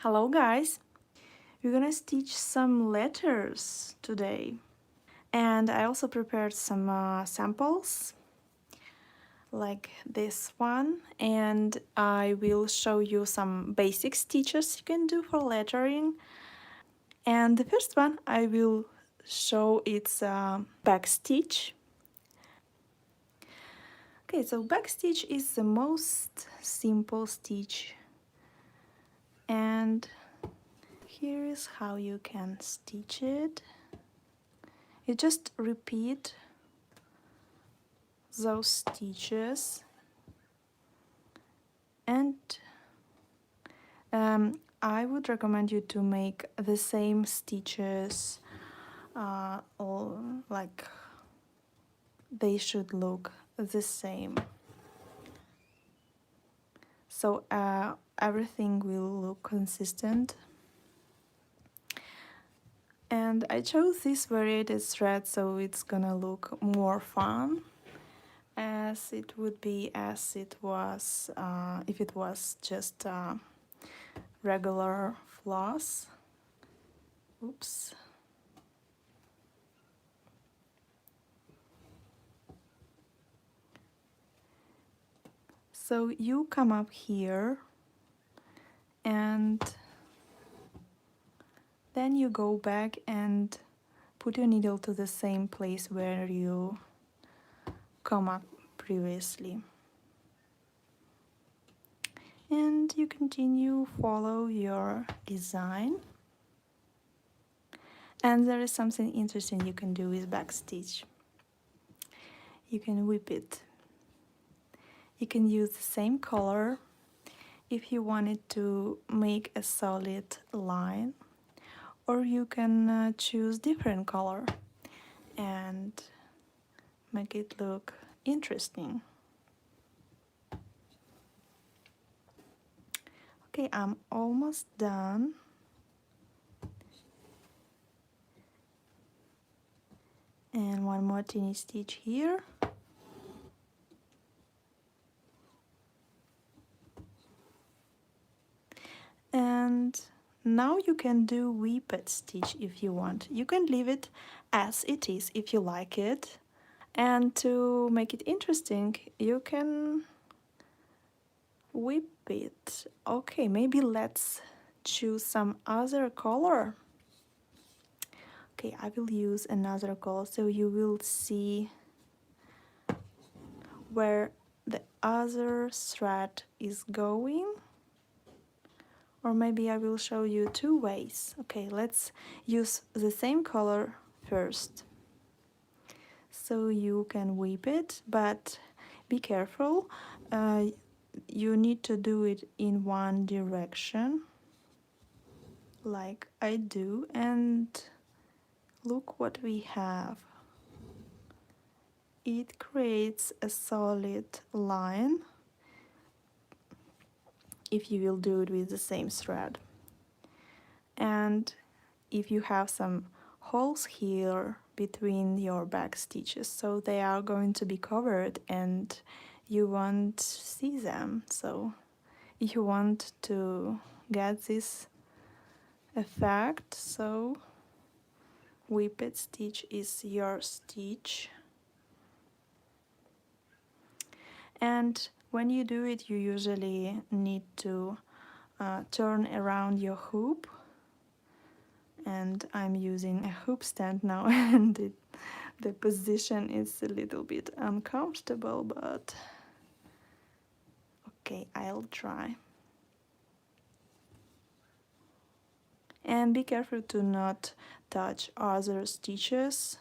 Hello guys! We're gonna stitch some letters today. And I also prepared some samples like this one, and I will show you some basic stitches you can do for lettering. And the first one I will show it's back stitch. Okay, so back stitch is the most simple stitch, and here is how you can stitch it. You just repeat those stitches, and I would recommend you to make the same stitches, like they should look the same, so everything will look consistent. And I chose this variated thread so it's gonna look more fun, as it would be as it was if it was just regular floss. Oops. So you come up here and then you go back and put your needle to the same place where you come up previously. And you continue follow your design. And there is something interesting you can do with backstitch. You can whip it. You can use the same color if you wanted to make a solid line, or you can choose different color and make it look interesting. Okay, I'm almost done. And one more teeny stitch here. And now you can do whipped stitch if you want. You can leave it as it is if you like it. And to make it interesting, you can whip it. Okay, maybe let's choose some other color. Okay, I will use another color so you will see where the other thread is going. Or maybe I will show you two ways. Okay, let's use the same color first. So you can whip it, but be careful. You need to do it in one direction, like I do, and look what we have. It creates a solid line if you will do it with the same thread. And if you have some holes here between your back stitches, so they are going to be covered and you won't see them. So if you want to get this effect, so whipped stitch is your stitch. And when you do it, you usually need to turn around your hoop, and I'm using a hoop stand now and the position is a little bit uncomfortable, but okay, I'll try. And be careful to not touch other stitches.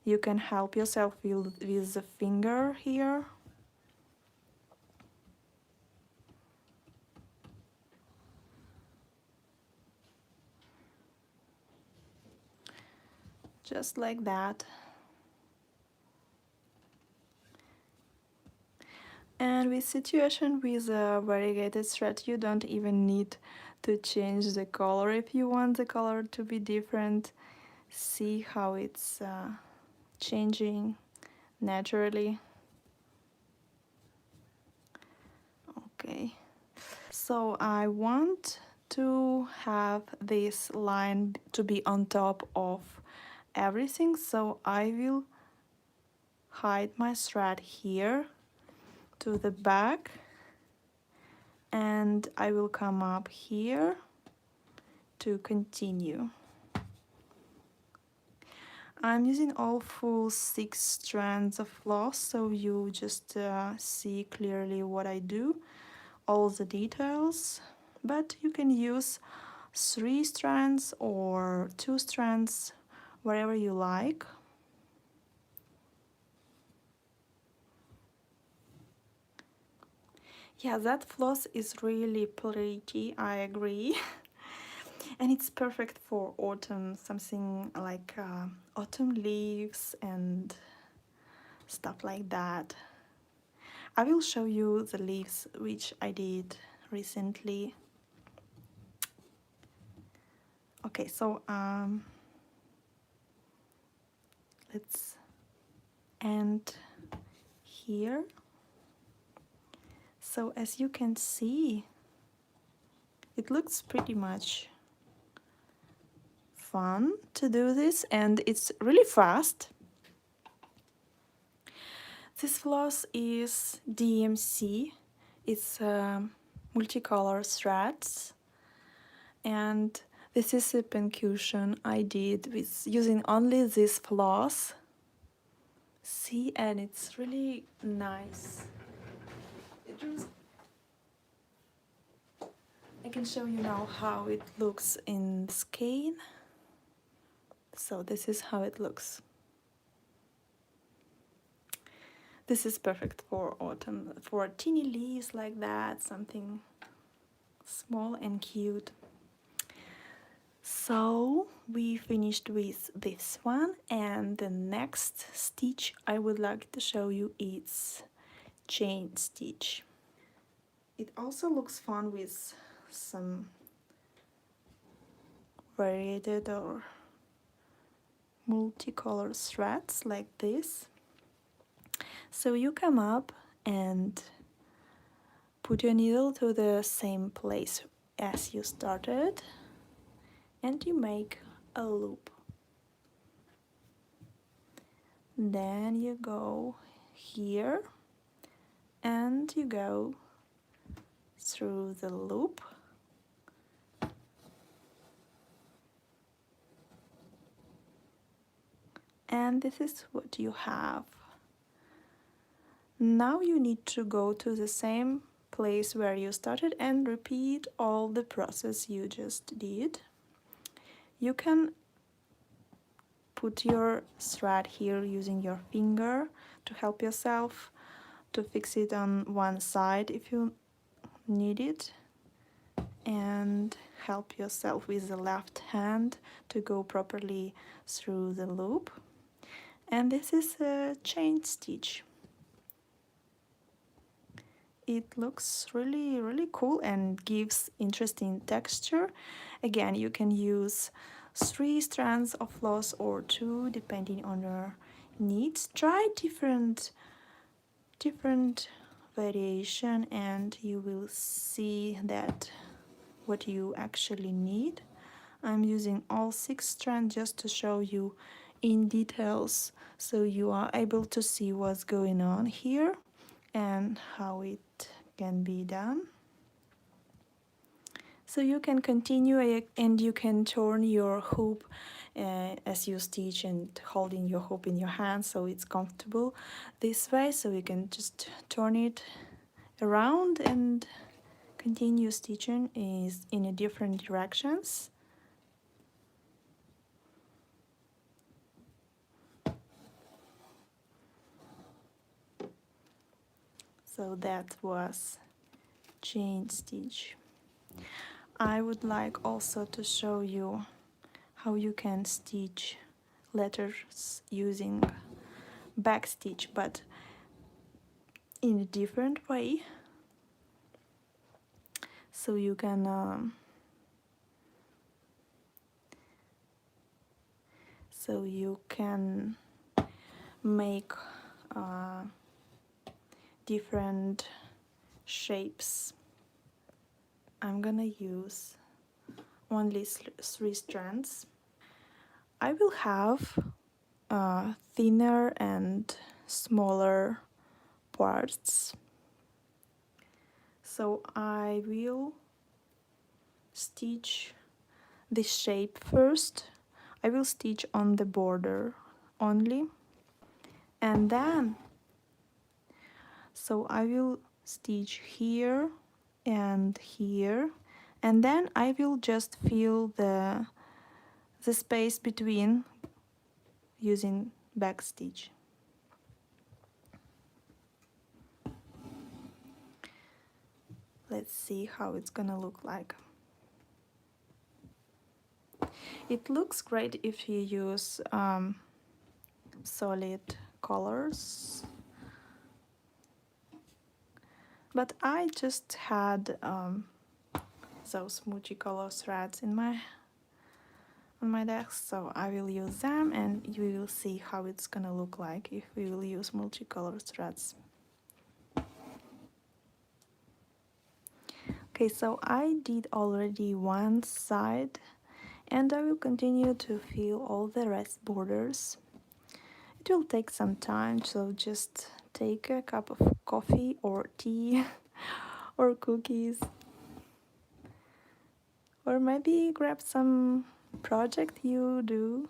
You can help yourself with the finger here. Just like that. And with situation with a variegated thread, you don't even need to change the color if you want the color to be different. See how it's changing naturally. Okay, so I want to have this line to be on top of everything, so I will hide my thread here to the back, and I will come up here to continue. I'm using all full 6 strands of floss, so you just see clearly what I do, all the details, but you can use 3 strands or 2 strands, whatever you like. Yeah, that floss is really pretty, I agree. And it's perfect for autumn, something like autumn leaves and stuff like that. I will show you the leaves which I did recently. Okay, so let's end here. So as you can see, it looks pretty much fun to do this, and it's really fast. This floss is DMC. It's multicolor threads, and this is a pincushion I did with using only this floss. See, and it's really nice. I can show you now how it looks in skein. So this is how it looks. This is perfect for autumn, for teeny leaves like that, something small and cute. So we finished with this one, and the next stitch I would like to show you is chain stitch. It also looks fun with some varied or multicolor threads like this. So you come up and put your needle to the same place as you started, and you make a loop. Then you go here and you go through the loop, and this is what you have. Now you need to go to the same place where you started and repeat all the process you just did. You can put your thread here using your finger to help yourself to fix it on one side if you need it, and help yourself with the left hand to go properly through the loop. And this is a chain stitch. It looks really cool and gives interesting texture. Again, you can use 3 strands of floss or 2 depending on your needs. Try different variation and you will see that what you actually need. I'm using all 6 strands just to show you in details, so you are able to see what's going on here and how it can be done. So you can continue and you can turn your hoop as you stitch, and holding your hoop in your hand so it's comfortable this way, so you can just turn it around and continue stitching in a different directions. So that was chain stitch. I would like also to show you how you can stitch letters using backstitch, but in a different way. So you can make different shapes. I'm gonna use only 3 strands. I will have thinner and smaller parts, so I will stitch this shape first. I will stitch on the border only, and then so I will stitch here and here, and then I will just fill the space between using backstitch. Let's see how it's gonna look like. It looks great if you use solid colors, but I just had those multicolor threads in on my desk, so I will use them, and you will see how it's gonna look like if we will use multicolor threads. Okay, so I did already one side, and I will continue to fill all the rest borders. It will take some time, so just take a cup of coffee or tea or cookies, or maybe grab some project you do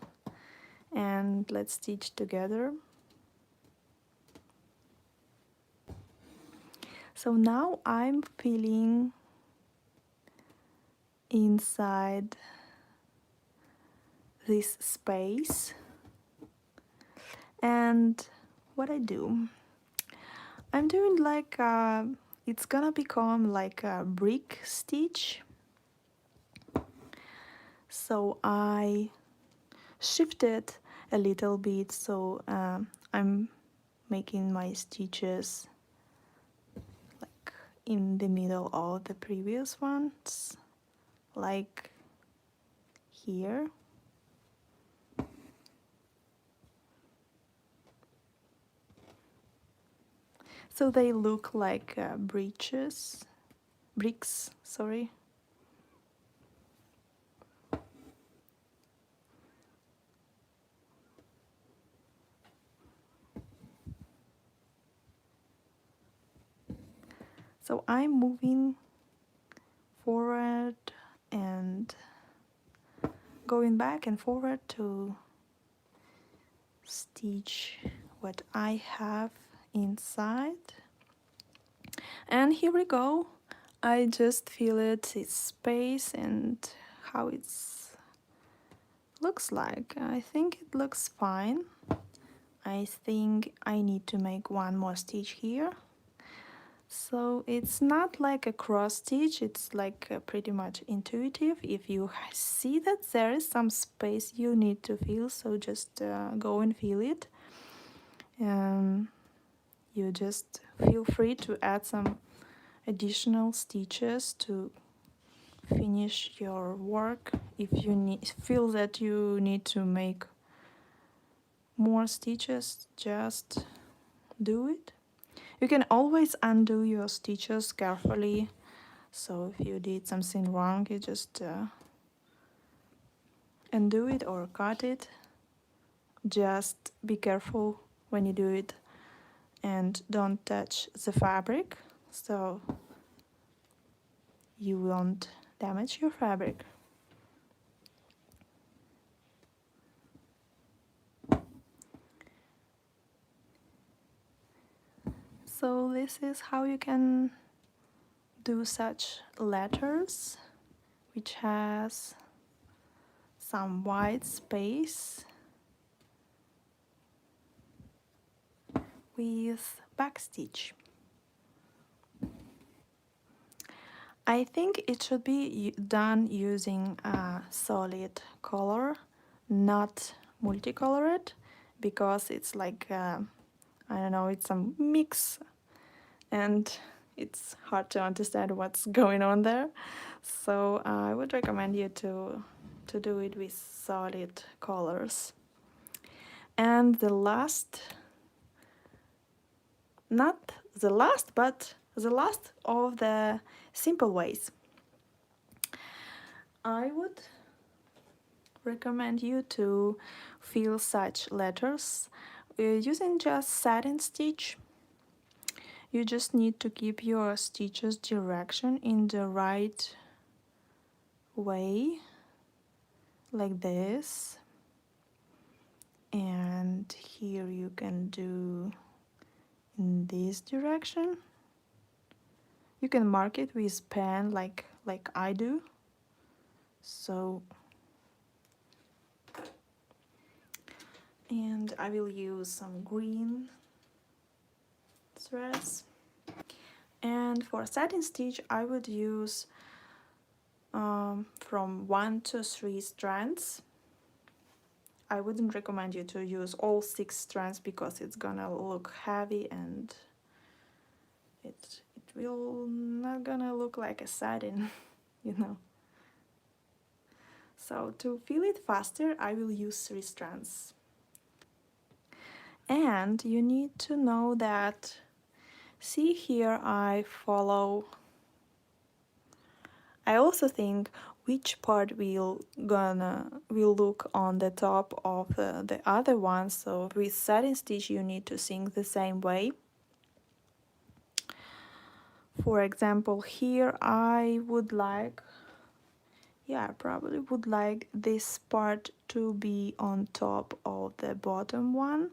and let's stitch together. So now I'm filling inside this space, and what I do, I'm doing like it's gonna become like a brick stitch, so I shifted a little bit, so I'm making my stitches like in the middle of the previous ones, like here. So they look like bricks, sorry. So I'm moving forward and going back and forward to stitch what I have inside. And here we go. I just feel its space and how it's looks like. I think it looks fine. I think I need to make one more stitch here. So it's not like a cross stitch, it's like pretty much intuitive. If you see that there is some space you need to fill, so just go and fill it. You just feel free to add some additional stitches to finish your work. If you feel that you need to make more stitches, just do it. You can always undo your stitches carefully, so if you did something wrong, you just undo it or cut it. Just be careful when you do it and don't touch the fabric, so you won't damage your fabric. So this is how you can do such letters, which has some white space with backstitch. I think it should be done using a solid color, not multicolored, because it's like I don't know, it's a mix and it's hard to understand what's going on there. So I would recommend you to do it with solid colors. And the last, not the last, but the last of the simple ways. I would recommend you to fill such letters using just satin stitch. You just need to keep your stitches direction in the right way, like this. And here you can do in this direction. You can mark it with pen like I do. So, and I will use some green threads. And for satin stitch I would use from 1 to 3 strands. I wouldn't recommend you to use all 6 strands because it's gonna look heavy and it will not gonna look like a satin, you know. So to fill it faster I will use 3 strands. And you need to know that, see here I also think which part will look on the top of the other one. So with satin stitch you need to think the same way. For example, here I would like, I probably would like this part to be on top of the bottom one.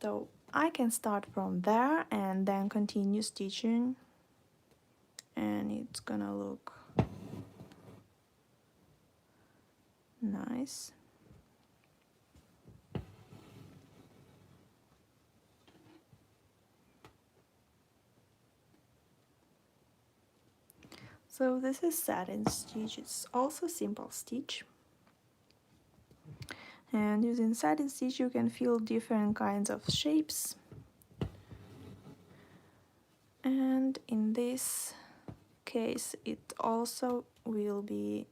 So I can start from there and then continue stitching, and it's gonna look nice. So this is satin stitch, it's also simple stitch. And using satin stitch you can fill different kinds of shapes. And in this case it also will be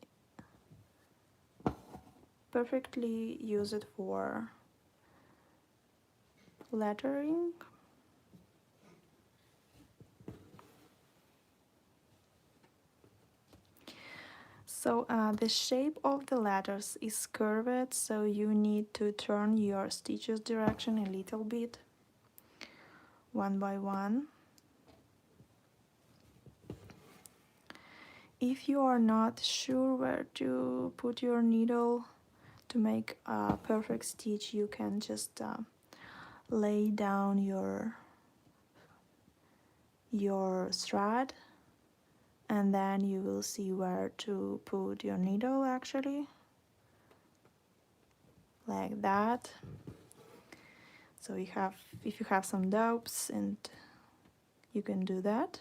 perfectly used for lettering. So the shape of the letters is curved, so you need to turn your stitches direction a little bit, one by one. If you are not sure where to put your needle to make a perfect stitch, you can just lay down your thread, and then you will see where to put your needle actually, like that. So if you have some doubts, and you can do that.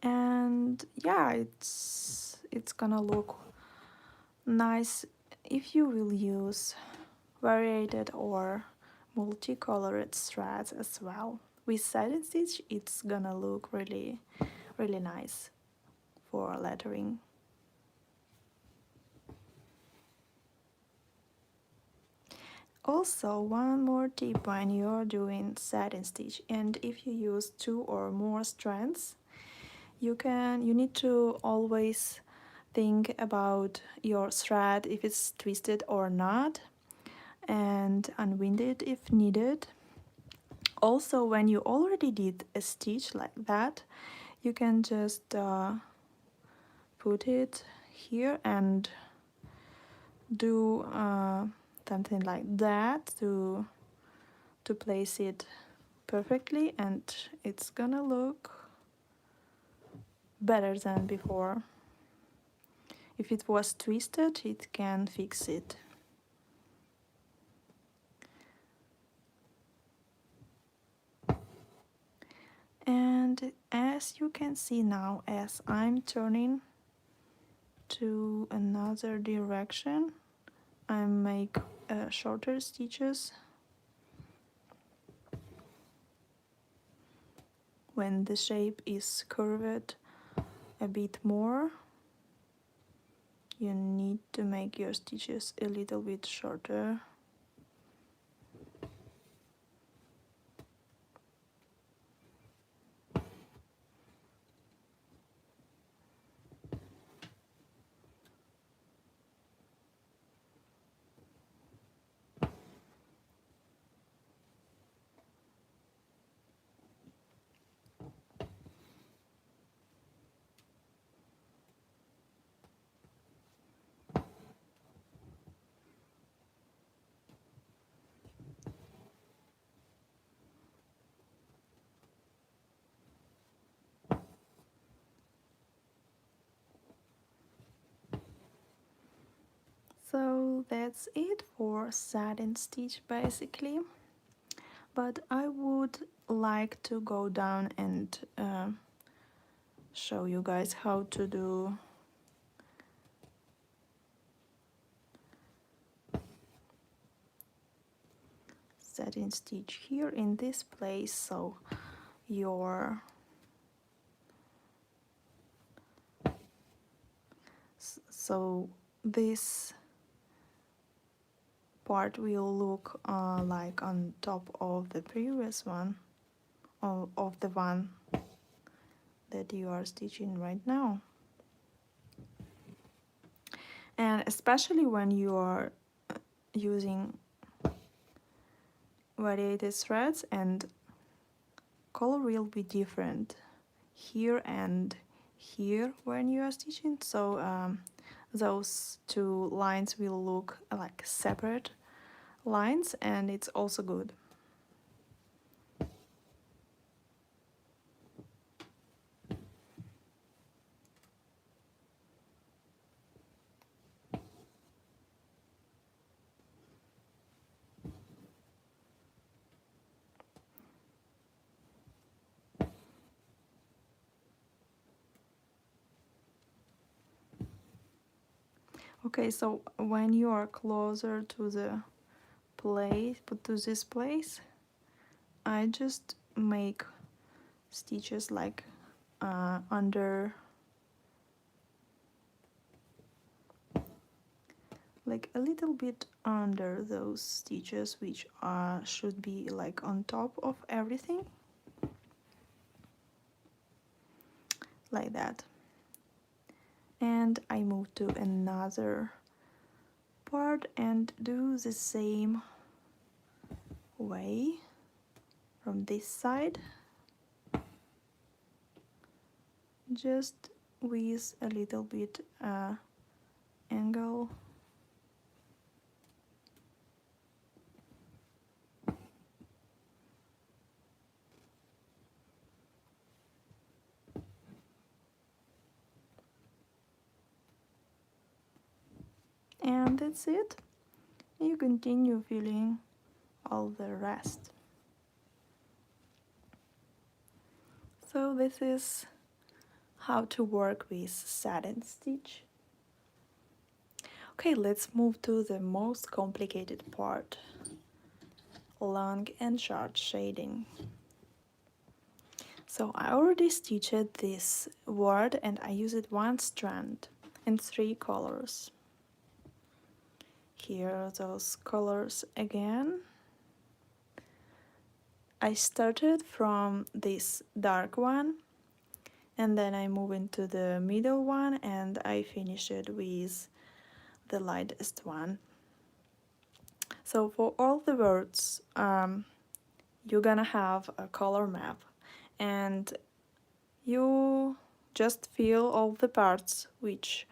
And yeah, it's gonna look nice if you will use variated or multicolored threads as well. With satin stitch it's gonna look really nice for lettering. Also, one more tip when you're doing satin stitch, and if you use 2 or more strands, you need to always think about your thread, if it's twisted or not, and unwind it if needed. Also, when you already did a stitch like that, you can just put it here and do something like that to place it perfectly, and it's gonna look better than before. If it was twisted, it can fix it. And as you can see now, as I'm turning to another direction, I make shorter stitches. When the shape is curved a bit more, you need to make your stitches a little bit shorter. So that's it for satin stitch basically, but I would like to go down and show you guys how to do satin stitch here in this place. So your so this part will look like on top of the previous one, of the one that you are stitching right now. And especially when you are using variated threads, and color will be different here and here when you are stitching, so those two lines will look like separate lines, and it's also good. Okay, so when you are closer to the place, to this place, I just make stitches like under, like a little bit under those stitches, which should be like on top of everything, like that. And I move to another part and do the same way from this side, just with a little bit angle. And that's it. You continue filling all the rest. So this is how to work with satin stitch. Okay, let's move to the most complicated part, long and short shading. So I already stitched this word and I used one strand in 3 colors. Here are those colors again. I started from this dark one, and then I move into the middle one, and I finish it with the lightest one. So for all the words, you're gonna have a color map, and you just fill all the parts which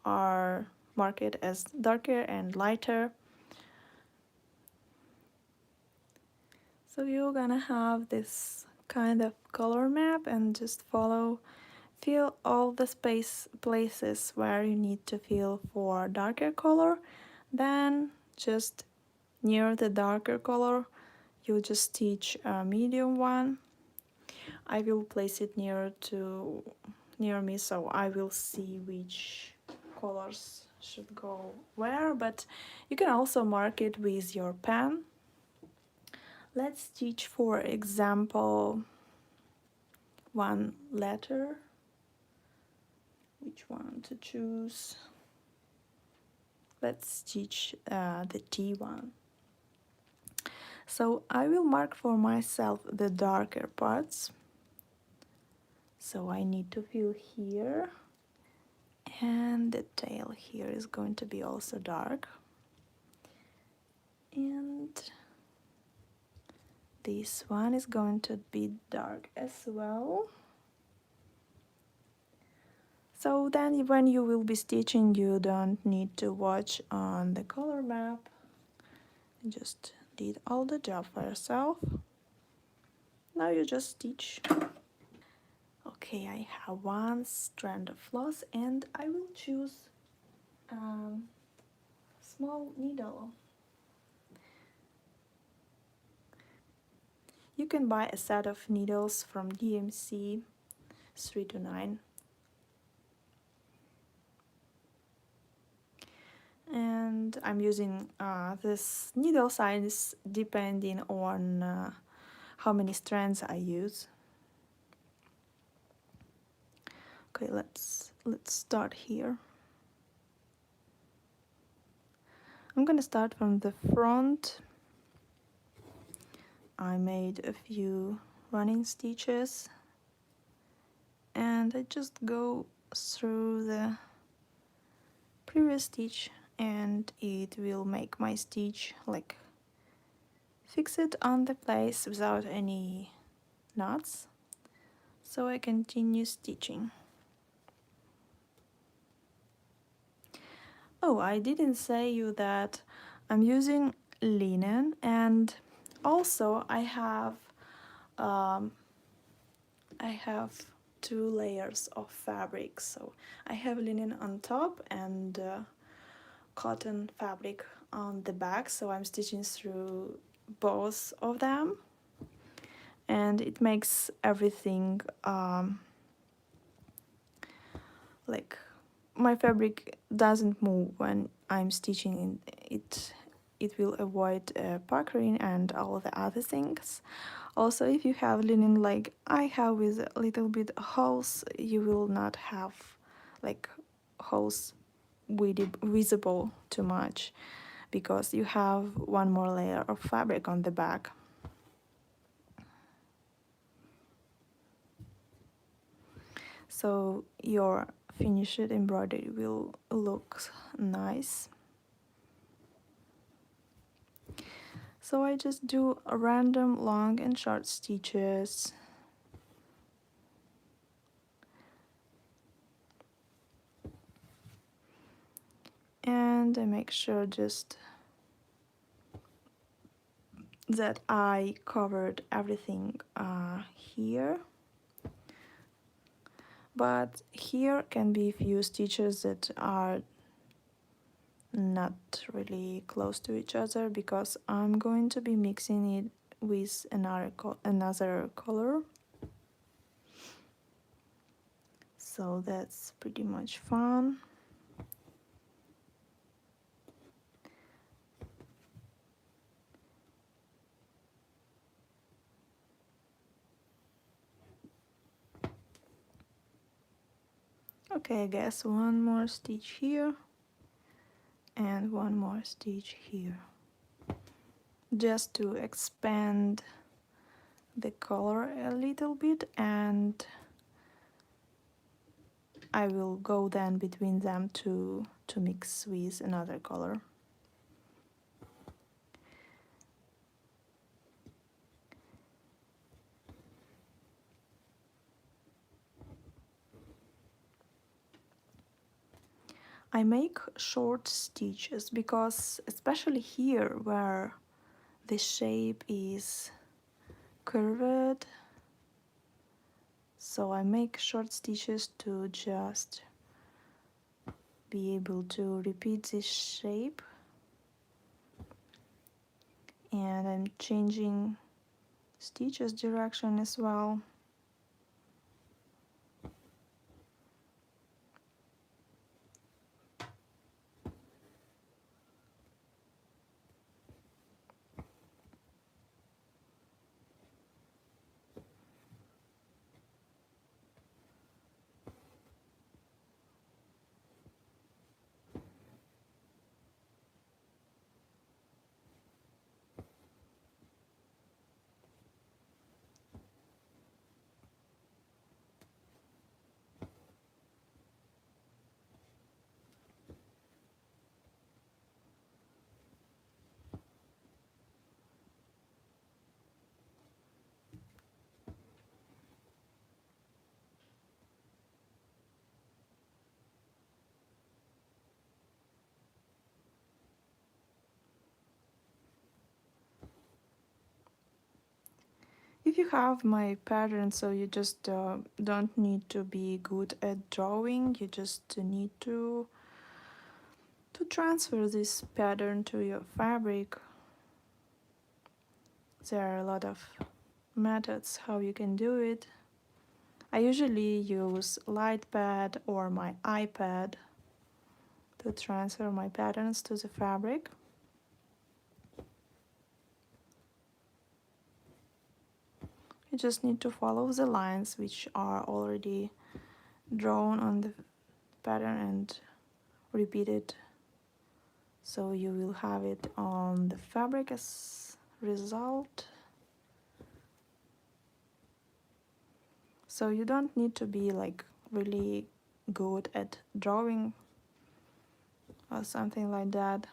are marked as darker and lighter. So you're gonna have this kind of color map and just fill all the places where you need to fill for darker color. Then just near the darker color you just stitch a medium one. I will place it near me, so I will see which colors should go where, but you can also mark it with your pen. Let's stitch, for example, one letter. Which one to choose? let's stitch the T one. So I will mark for myself the darker parts. So I need to fill here, and the tail here is going to be also dark. And this one is going to be dark as well. So then when you will be stitching, you don't need to watch on the color map. You just did all the job for yourself. Now you just stitch. Okay, I have one strand of floss and I will choose small needle. You can buy a set of needles from DMC 3 to 9. And I'm using this needle size depending on how many strands I use. Okay, let's start here. I'm gonna start from the front. I made a few running stitches and I just go through the previous stitch and it will make my stitch like fix it on the place without any knots. So I continue stitching. Oh, I didn't say you that I'm using linen, and also I have 2 layers of fabric. So I have linen on top and cotton fabric on the back, so I'm stitching through both of them, and it makes everything like my fabric doesn't move when I'm stitching in it. It will avoid puckering and all the other things. Also, if you have linen like I have with a little bit holes, you will not have like holes visible too much because you have one more layer of fabric on the back. So your finished embroidery will look nice. So I just do a random long and short stitches. And I make sure just that I covered everything here. But here can be a few stitches that are not really close to each other because I'm going to be mixing it with another color. So that's pretty much fun. Okay, I guess one more stitch here and one more stitch here, just to expand the color a little bit, and I will go then between them to mix with another color. I make short stitches because especially here where the shape is curved, so I make short stitches to just be able to repeat this shape. And I'm changing stitches direction as well. if you have my pattern, so you just don't need to be good at drawing, you just need to transfer this pattern to your fabric. There are a lot of methods how you can do it. I usually use light pad or my iPad to transfer my patterns to the fabric. You just need to follow the lines which are already drawn on the pattern and repeat it, so you will have it on the fabric as result. So you don't need to be like really good at drawing or something like that.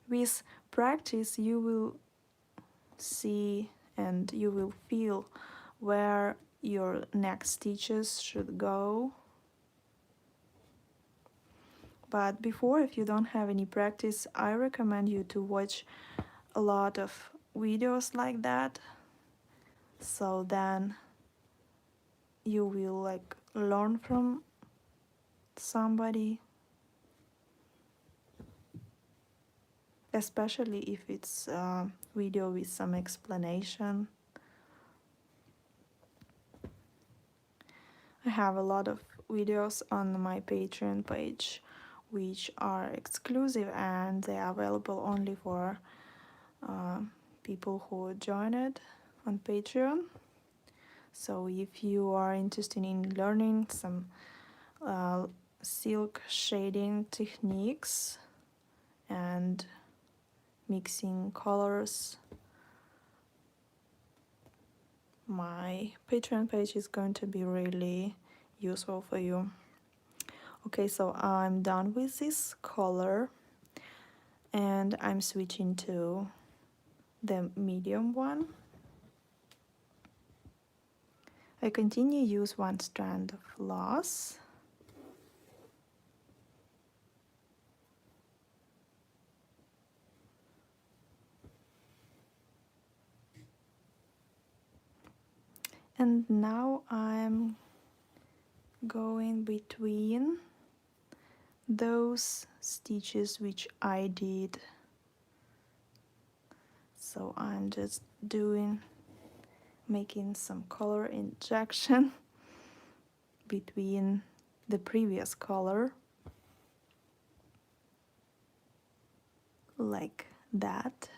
With practice you will see and you will feel where your next stitches should go. But before, if you don't have any practice, I recommend you to watch a lot of videos like that, so then you will like learn from somebody, especially if it's a video with some explanation. I have a lot of videos on my Patreon page which are exclusive and they are available only for people who join it on Patreon. So if you are interested in learning some silk shading techniques and mixing colors, my Patreon page is going to be really useful for you. Okay, so I'm done with this color and I'm switching to the medium one. I continue use one strand of floss. And now I'm going between those stitches which I did. So I'm just making some color injection between the previous color, like that.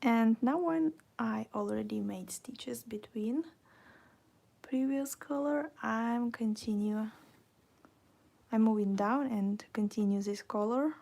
And now when I already made stitches between previous color, I'm moving down and continue this color.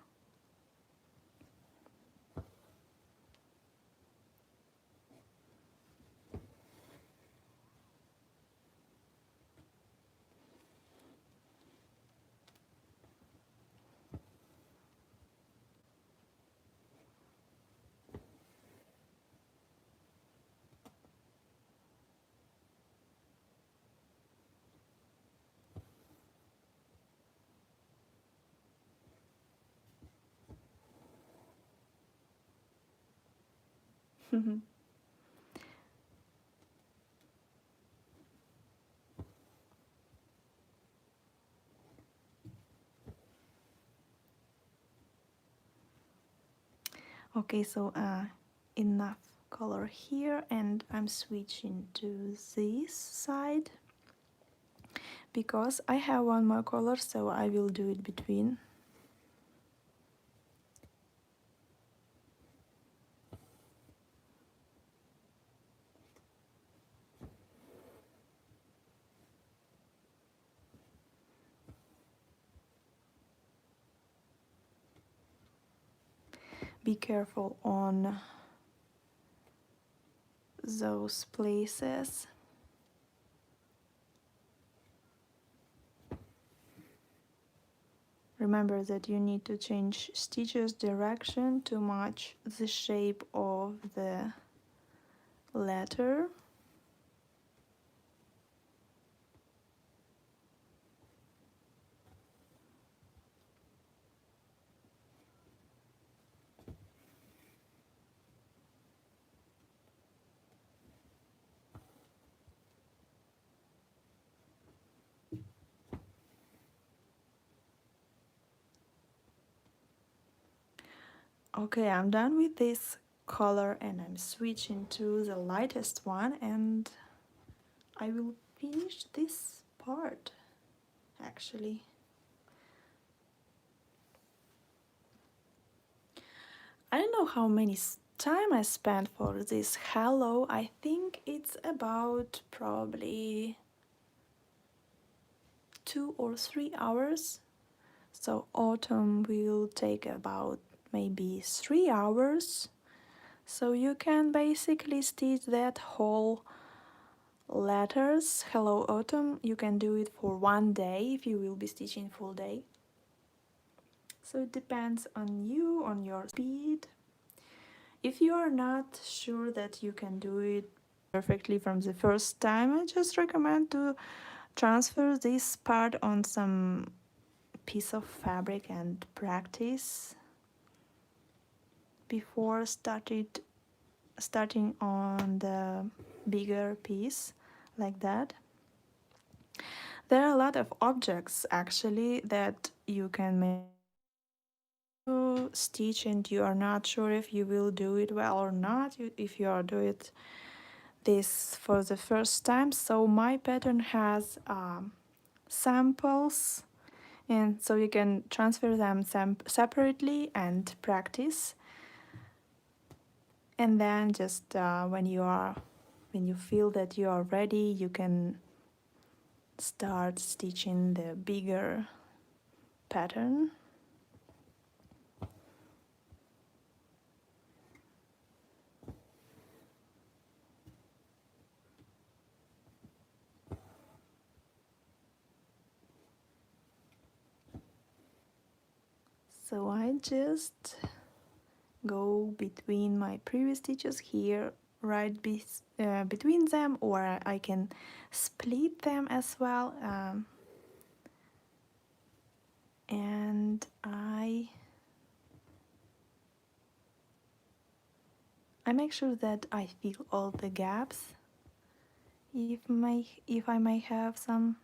Okay, so enough color here, and I'm switching to this side because I have one more color, so I will do it between. Be careful on those places. Remember that you need to change stitches direction to match the shape of the letter. Okay, I'm done with this color and I'm switching to the lightest one, and I will finish this part actually. I don't know how many time I spent for this hello. I think it's about probably 2 or 3 hours. So autumn will take about maybe 3 hours. So you can basically stitch that whole letters hello autumn. You can do it for one day if you will be stitching full day. So it depends on you, on your speed. If you are not sure that you can do it perfectly from the first time, I just recommend to transfer this part on some piece of fabric and practice before starting on the bigger piece like that. There are a lot of objects actually that you can make to stitch, and you are not sure if you will do it well or not if you are doing this for the first time. So my pattern has samples, and so you can transfer them separately and practice, and then just when you feel that you are ready, you can start stitching the bigger pattern. So I just go between my previous stitches here, right between them, or I can split them as well, and I make sure that I fill all the gaps if I may have some,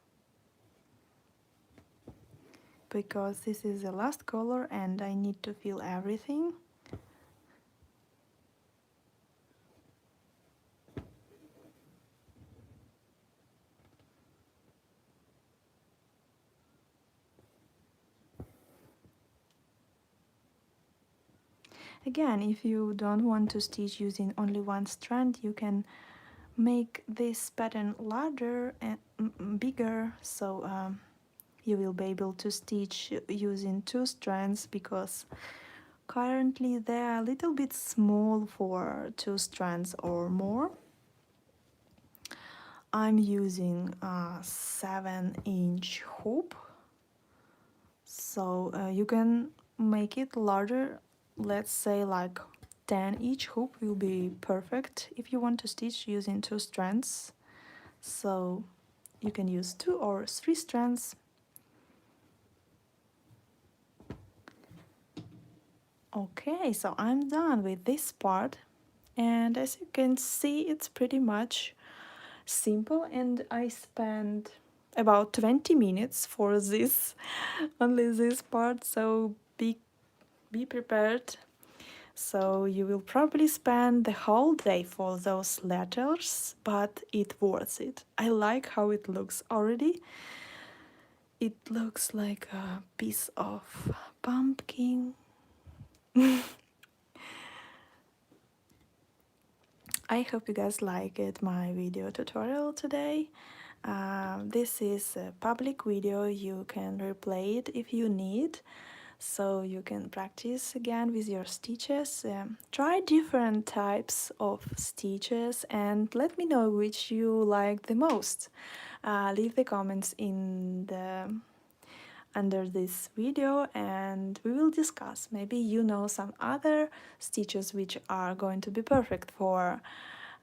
because this is the last color and I need to fill everything. Again, if you don't want to stitch using only one strand, you can make this pattern larger and bigger, so you will be able to stitch using 2 strands, because currently they are a little bit small for 2 strands or more. I'm using a 7-inch hoop, so you can make it larger. Let's say like 10 each hoop will be perfect if you want to stitch using 2 strands. So you can use 2 or 3 strands. Okay, so I'm done with this part, and as you can see, it's pretty much simple, and I spent about 20 minutes for this, only this part, so be prepared. So you will probably spend the whole day for those letters, but it's worth it. I like how it looks already. It looks like a piece of pumpkin. I hope you guys liked my video tutorial today. This is a public video, you can replay it if you need, so you can practice again with your stitches. Try different types of stitches and let me know which you like the most. Leave the comments in the under this video and we will discuss. Maybe you know some other stitches which are going to be perfect for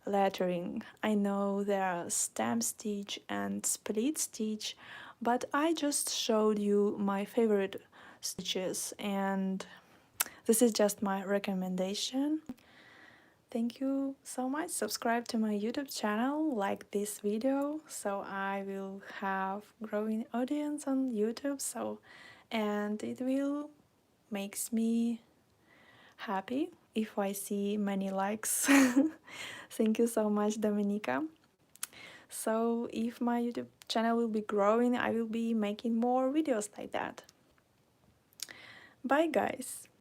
lettering. I know there are stamp stitch and split stitch, but I just showed you my favorite stitches and this is just my recommendation. Thank you so much. Subscribe to my YouTube channel, like this video, so I will have growing audience on YouTube, and it will makes me happy if I see many likes. Thank you so much, Dominica. So if my YouTube channel will be growing, I will be making more videos like that. Bye guys.